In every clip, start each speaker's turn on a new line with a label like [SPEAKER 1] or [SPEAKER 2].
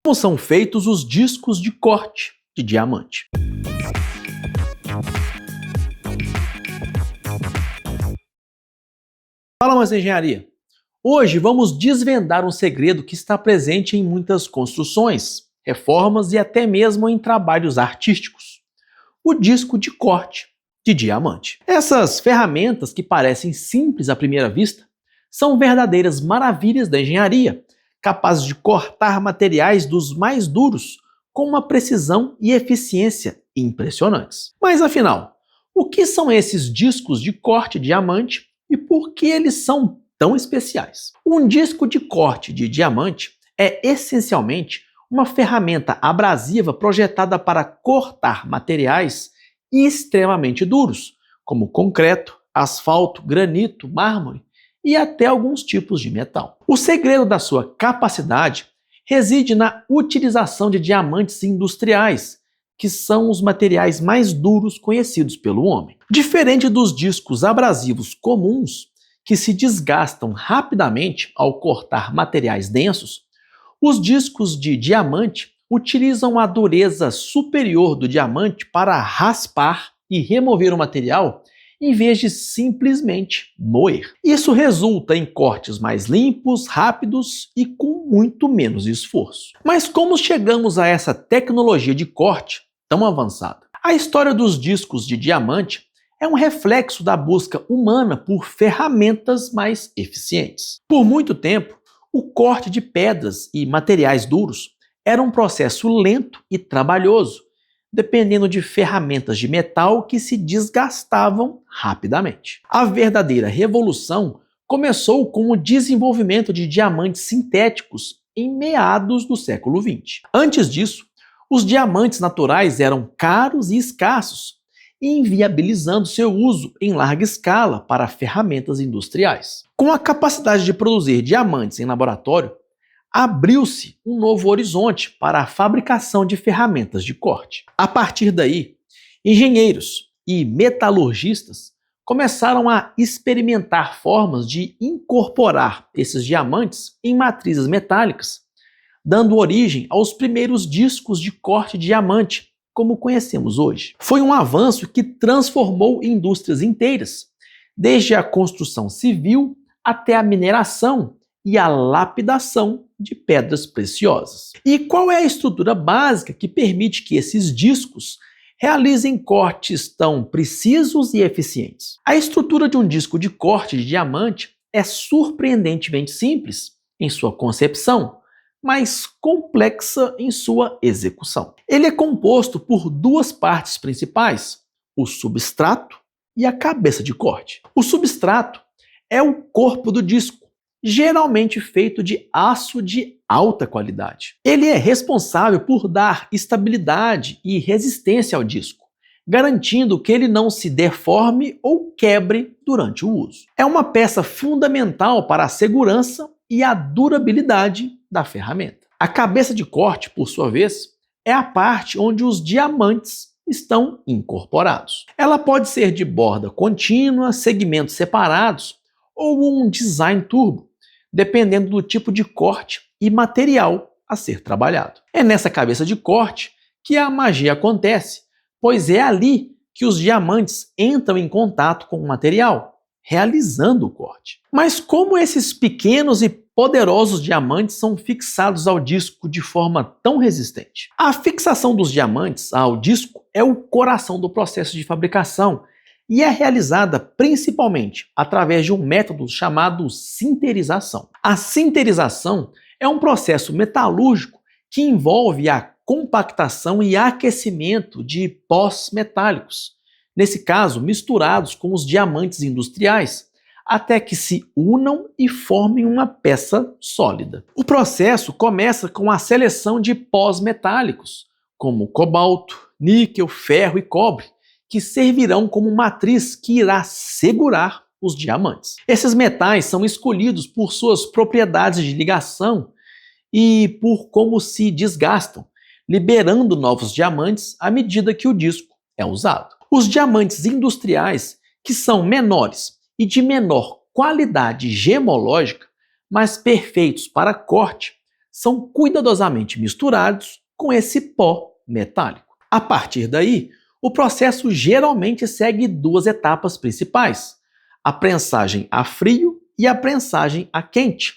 [SPEAKER 1] Como são feitos os discos de corte de diamante? Fala, mais engenharia! Hoje vamos desvendar um segredo que está presente em muitas construções, reformas e até mesmo em trabalhos artísticos: o disco de corte de diamante. Essas ferramentas, que parecem simples à primeira vista, são verdadeiras maravilhas da engenharia, capazes de cortar materiais dos mais duros com uma precisão e eficiência impressionantes. Mas afinal, o que são esses discos de corte de diamante e por que eles são tão especiais? Um disco de corte de diamante é essencialmente uma ferramenta abrasiva projetada para cortar materiais extremamente duros, como concreto, asfalto, granito, mármore e até alguns tipos de metal. O segredo da sua capacidade reside na utilização de diamantes industriais, que são os materiais mais duros conhecidos pelo homem. Diferente dos discos abrasivos comuns, que se desgastam rapidamente ao cortar materiais densos, os discos de diamante utilizam a dureza superior do diamante para raspar e remover o material, em vez de simplesmente moer. Isso resulta em cortes mais limpos, rápidos e com muito menos esforço. Mas como chegamos a essa tecnologia de corte tão avançada? A história dos discos de diamante é um reflexo da busca humana por ferramentas mais eficientes. Por muito tempo, o corte de pedras e materiais duros era um processo lento e trabalhoso, dependendo de ferramentas de metal que se desgastavam rapidamente. A verdadeira revolução começou com o desenvolvimento de diamantes sintéticos em meados do século XX. Antes disso, os diamantes naturais eram caros e escassos, inviabilizando seu uso em larga escala para ferramentas industriais. Com a capacidade de produzir diamantes em laboratório, abriu-se um novo horizonte para a fabricação de ferramentas de corte. A partir daí, engenheiros e metalurgistas começaram a experimentar formas de incorporar esses diamantes em matrizes metálicas, dando origem aos primeiros discos de corte de diamante, como conhecemos hoje. Foi um avanço que transformou indústrias inteiras, desde a construção civil até a mineração e a lapidação de pedras preciosas. E qual é a estrutura básica que permite que esses discos realizem cortes tão precisos e eficientes? A estrutura de um disco de corte de diamante é surpreendentemente simples em sua concepção, mas complexa em sua execução. Ele é composto por duas partes principais: o substrato e a cabeça de corte. O substrato é o corpo do disco, geralmente feito de aço de alta qualidade. Ele é responsável por dar estabilidade e resistência ao disco, garantindo que ele não se deforme ou quebre durante o uso. É uma peça fundamental para a segurança e a durabilidade da ferramenta. A cabeça de corte, por sua vez, é a parte onde os diamantes estão incorporados. Ela pode ser de borda contínua, segmentos separados ou um design turbo, dependendo do tipo de corte e material a ser trabalhado. É nessa cabeça de corte que a magia acontece, pois é ali que os diamantes entram em contato com o material, realizando o corte. Mas como esses pequenos e poderosos diamantes são fixados ao disco de forma tão resistente? A fixação dos diamantes ao disco é o coração do processo de fabricação e é realizada principalmente através de um método chamado sinterização. A sinterização é um processo metalúrgico que envolve a compactação e aquecimento de pós metálicos, nesse caso misturados com os diamantes industriais, até que se unam e formem uma peça sólida. O processo começa com a seleção de pós metálicos, como cobalto, níquel, ferro e cobre, que servirão como matriz que irá segurar os diamantes. Esses metais são escolhidos por suas propriedades de ligação e por como se desgastam, liberando novos diamantes à medida que o disco é usado. Os diamantes industriais, que são menores e de menor qualidade gemológica, mas perfeitos para corte, são cuidadosamente misturados com esse pó metálico. A partir daí, o processo geralmente segue duas etapas principais: a prensagem a frio e a prensagem a quente,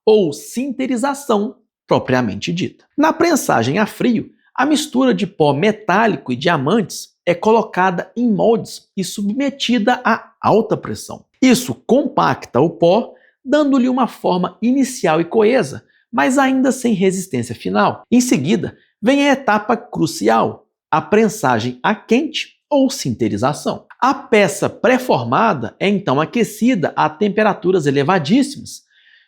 [SPEAKER 1] ou sinterização propriamente dita. Na prensagem a frio, a mistura de pó metálico e diamantes é colocada em moldes e submetida a alta pressão. Isso compacta o pó, dando-lhe uma forma inicial e coesa, mas ainda sem resistência final. Em seguida, vem a etapa crucial, a prensagem a quente ou sinterização. A peça pré-formada é então aquecida a temperaturas elevadíssimas,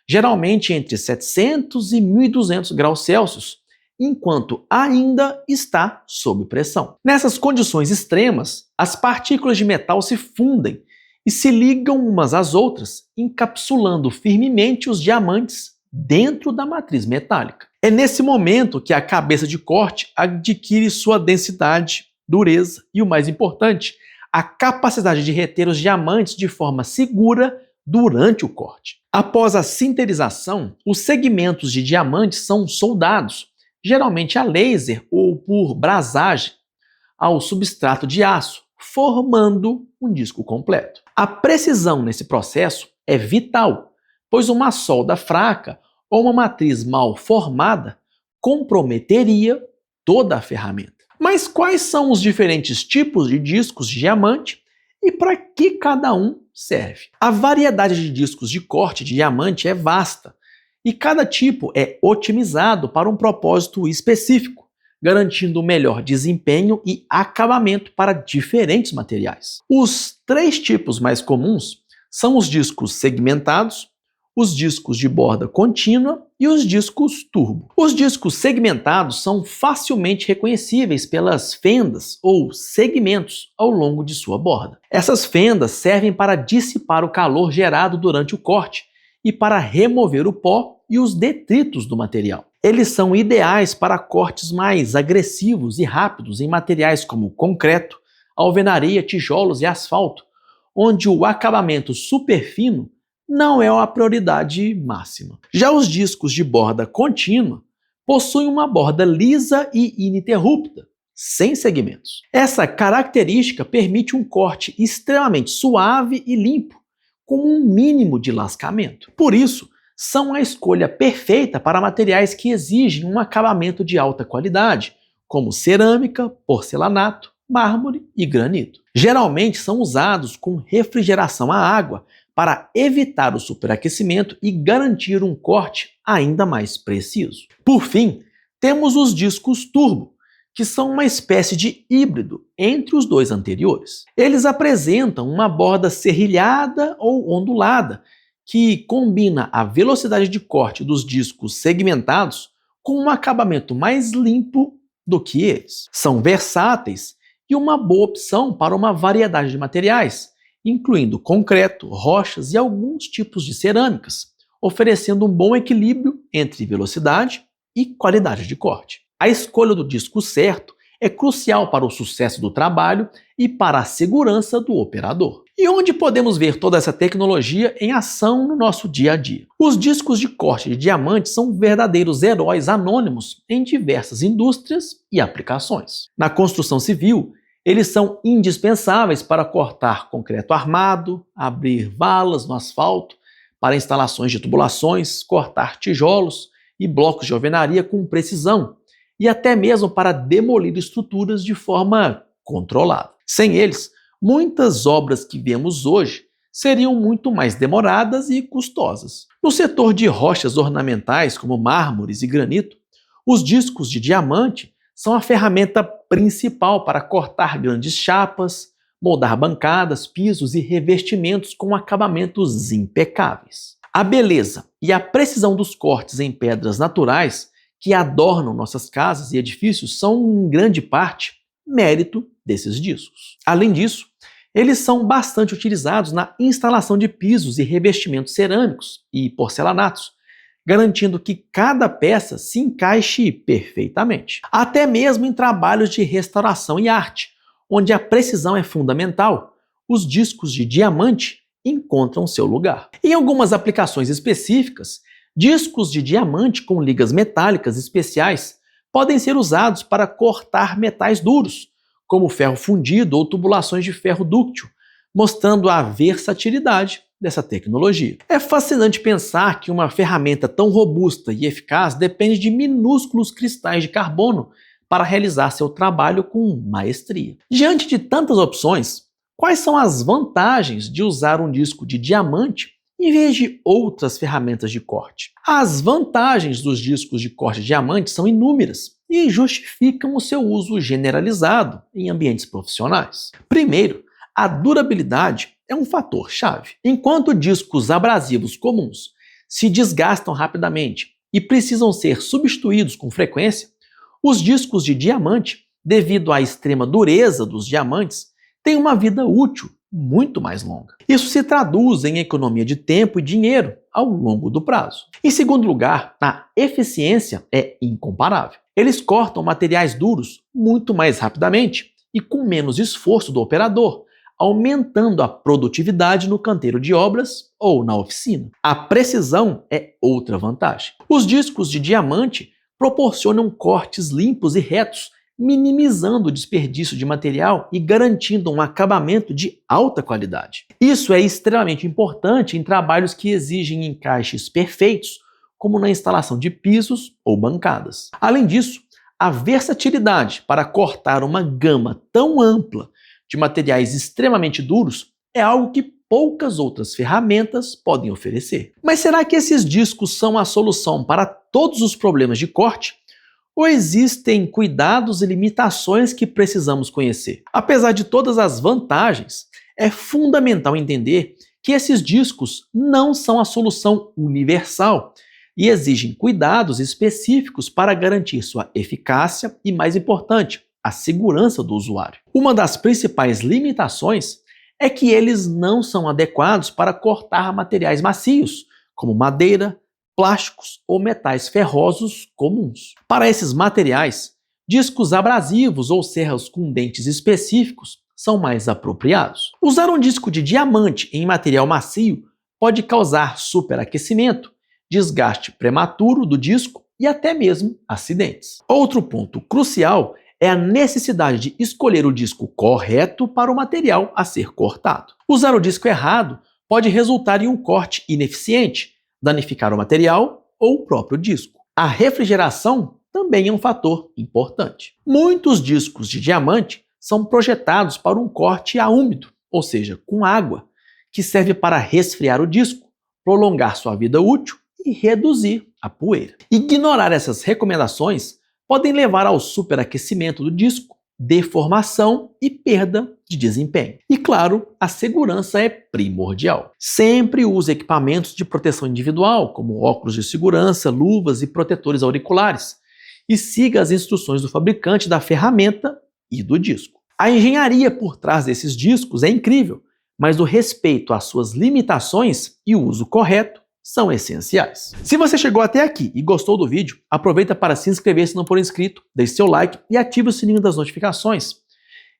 [SPEAKER 1] geralmente entre 700 e 1200 graus Celsius, enquanto ainda está sob pressão. Nessas condições extremas, as partículas de metal se fundem e se ligam umas às outras, encapsulando firmemente os diamantes dentro da matriz metálica. É nesse momento que a cabeça de corte adquire sua densidade, dureza e, o mais importante, a capacidade de reter os diamantes de forma segura durante o corte. Após a sinterização, os segmentos de diamantes são soldados, geralmente a laser ou por brasagem, ao substrato de aço, formando um disco completo. A precisão nesse processo é vital, pois uma solda fraca ou uma matriz mal formada comprometeria toda a ferramenta. Mas quais são os diferentes tipos de discos de diamante e para que cada um serve? A variedade de discos de corte de diamante é vasta e cada tipo é otimizado para um propósito específico, garantindo melhor desempenho e acabamento para diferentes materiais. Os 3 tipos mais comuns são os discos segmentados, os discos de borda contínua e os discos turbo. Os discos segmentados são facilmente reconhecíveis pelas fendas ou segmentos ao longo de sua borda. Essas fendas servem para dissipar o calor gerado durante o corte e para remover o pó e os detritos do material. Eles são ideais para cortes mais agressivos e rápidos em materiais como concreto, alvenaria, tijolos e asfalto, onde o acabamento superfino não é a prioridade máxima. Já os discos de borda contínua possuem uma borda lisa e ininterrupta, sem segmentos. Essa característica permite um corte extremamente suave e limpo, com um mínimo de lascamento. Por isso, são a escolha perfeita para materiais que exigem um acabamento de alta qualidade, como cerâmica, porcelanato, mármore e granito. Geralmente são usados com refrigeração a água para evitar o superaquecimento e garantir um corte ainda mais preciso. Por fim, temos os discos turbo, que são uma espécie de híbrido entre os dois anteriores. Eles apresentam uma borda serrilhada ou ondulada, que combina a velocidade de corte dos discos segmentados com um acabamento mais limpo do que eles. São versáteis e uma boa opção para uma variedade de materiais, incluindo concreto, rochas e alguns tipos de cerâmicas, oferecendo um bom equilíbrio entre velocidade e qualidade de corte. A escolha do disco certo é crucial para o sucesso do trabalho e para a segurança do operador. E onde podemos ver toda essa tecnologia em ação no nosso dia a dia? Os discos de corte de diamante são verdadeiros heróis anônimos em diversas indústrias e aplicações. Na construção civil, eles são indispensáveis para cortar concreto armado, abrir valas no asfalto, para instalações de tubulações, cortar tijolos e blocos de alvenaria com precisão, e até mesmo para demolir estruturas de forma controlada. Sem eles, muitas obras que vemos hoje seriam muito mais demoradas e custosas. No setor de rochas ornamentais, como mármores e granito, os discos de diamante são a ferramenta principal para cortar grandes chapas, moldar bancadas, pisos e revestimentos com acabamentos impecáveis. A beleza e a precisão dos cortes em pedras naturais que adornam nossas casas e edifícios são, em grande parte, mérito desses discos. Além disso, eles são bastante utilizados na instalação de pisos e revestimentos cerâmicos e porcelanatos, garantindo que cada peça se encaixe perfeitamente. Até mesmo em trabalhos de restauração e arte, onde a precisão é fundamental, os discos de diamante encontram seu lugar. Em algumas aplicações específicas, Discos de diamante com ligas metálicas especiais podem ser usados para cortar metais duros, como ferro fundido ou tubulações de ferro dúctil, mostrando a versatilidade dessa tecnologia. É fascinante pensar que uma ferramenta tão robusta e eficaz depende de minúsculos cristais de carbono para realizar seu trabalho com maestria. Diante de tantas opções, quais são as vantagens de usar um disco de diamante em vez de outras ferramentas de corte? As vantagens dos discos de corte de diamante são inúmeras e justificam o seu uso generalizado em ambientes profissionais. Primeiro, a durabilidade é um fator-chave. Enquanto discos abrasivos comuns se desgastam rapidamente e precisam ser substituídos com frequência, os discos de diamante, devido à extrema dureza dos diamantes, têm uma vida útil muito mais longa. Isso se traduz em economia de tempo e dinheiro ao longo do prazo. Em segundo lugar, a eficiência é incomparável. Eles cortam materiais duros muito mais rapidamente e com menos esforço do operador, aumentando a produtividade no canteiro de obras ou na oficina. A precisão é outra vantagem. Os discos de diamante proporcionam cortes limpos e retos, minimizando o desperdício de material e garantindo um acabamento de alta qualidade. Isso é extremamente importante em trabalhos que exigem encaixes perfeitos, como na instalação de pisos ou bancadas. Além disso, a versatilidade para cortar uma gama tão ampla de materiais extremamente duros é algo que poucas outras ferramentas podem oferecer. Mas será que esses discos são a solução para todos os problemas de corte? Ou existem cuidados e limitações que precisamos conhecer? Apesar de todas as vantagens, é fundamental entender que esses discos não são a solução universal e exigem cuidados específicos para garantir sua eficácia e, mais importante, a segurança do usuário. Uma das principais limitações é que eles não são adequados para cortar materiais macios, como madeira, plásticos ou metais ferrosos comuns. Para esses materiais, discos abrasivos ou serras com dentes específicos são mais apropriados. Usar um disco de diamante em material macio pode causar superaquecimento, desgaste prematuro do disco e até mesmo acidentes. Outro ponto crucial é a necessidade de escolher o disco correto para o material a ser cortado. Usar o disco errado pode resultar em um corte ineficiente, danificar o material ou o próprio disco. A refrigeração também é um fator importante. Muitos discos de diamante são projetados para um corte a úmido, ou seja, com água, que serve para resfriar o disco, prolongar sua vida útil e reduzir a poeira. Ignorar essas recomendações podem levar ao superaquecimento do disco, deformação e perda de desempenho. E claro, a segurança é primordial. Sempre use equipamentos de proteção individual, como óculos de segurança, luvas e protetores auriculares, e siga as instruções do fabricante da ferramenta e do disco. A engenharia por trás desses discos é incrível, mas o respeito às suas limitações e o uso correto são essenciais. Se você chegou até aqui e gostou do vídeo, aproveita para se inscrever se não for inscrito, deixe seu like e ative o sininho das notificações.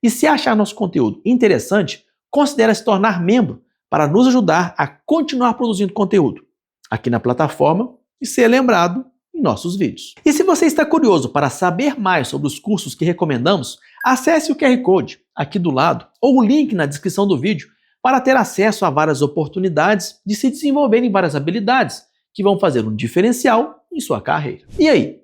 [SPEAKER 1] E se achar nosso conteúdo interessante, considere se tornar membro para nos ajudar a continuar produzindo conteúdo aqui na plataforma e ser lembrado em nossos vídeos. E se você está curioso para saber mais sobre os cursos que recomendamos, acesse o QR Code aqui do lado ou o link na descrição do vídeo para ter acesso a várias oportunidades de se desenvolver em várias habilidades que vão fazer um diferencial em sua carreira. E aí,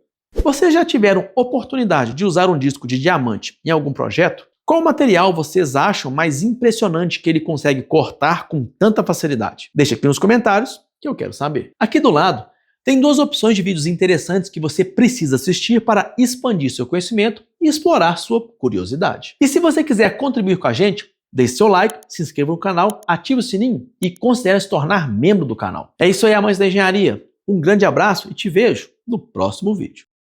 [SPEAKER 1] vocês já tiveram oportunidade de usar um disco de diamante em algum projeto? Qual material vocês acham mais impressionante que ele consegue cortar com tanta facilidade? Deixe aqui nos comentários que eu quero saber. Aqui do lado tem duas opções de vídeos interessantes que você precisa assistir para expandir seu conhecimento e explorar sua curiosidade. E se você quiser contribuir com a gente, deixe seu like, se inscreva no canal, ative o sininho e considere se tornar membro do canal. É isso aí, amantes da engenharia. Um grande abraço e te vejo no próximo vídeo.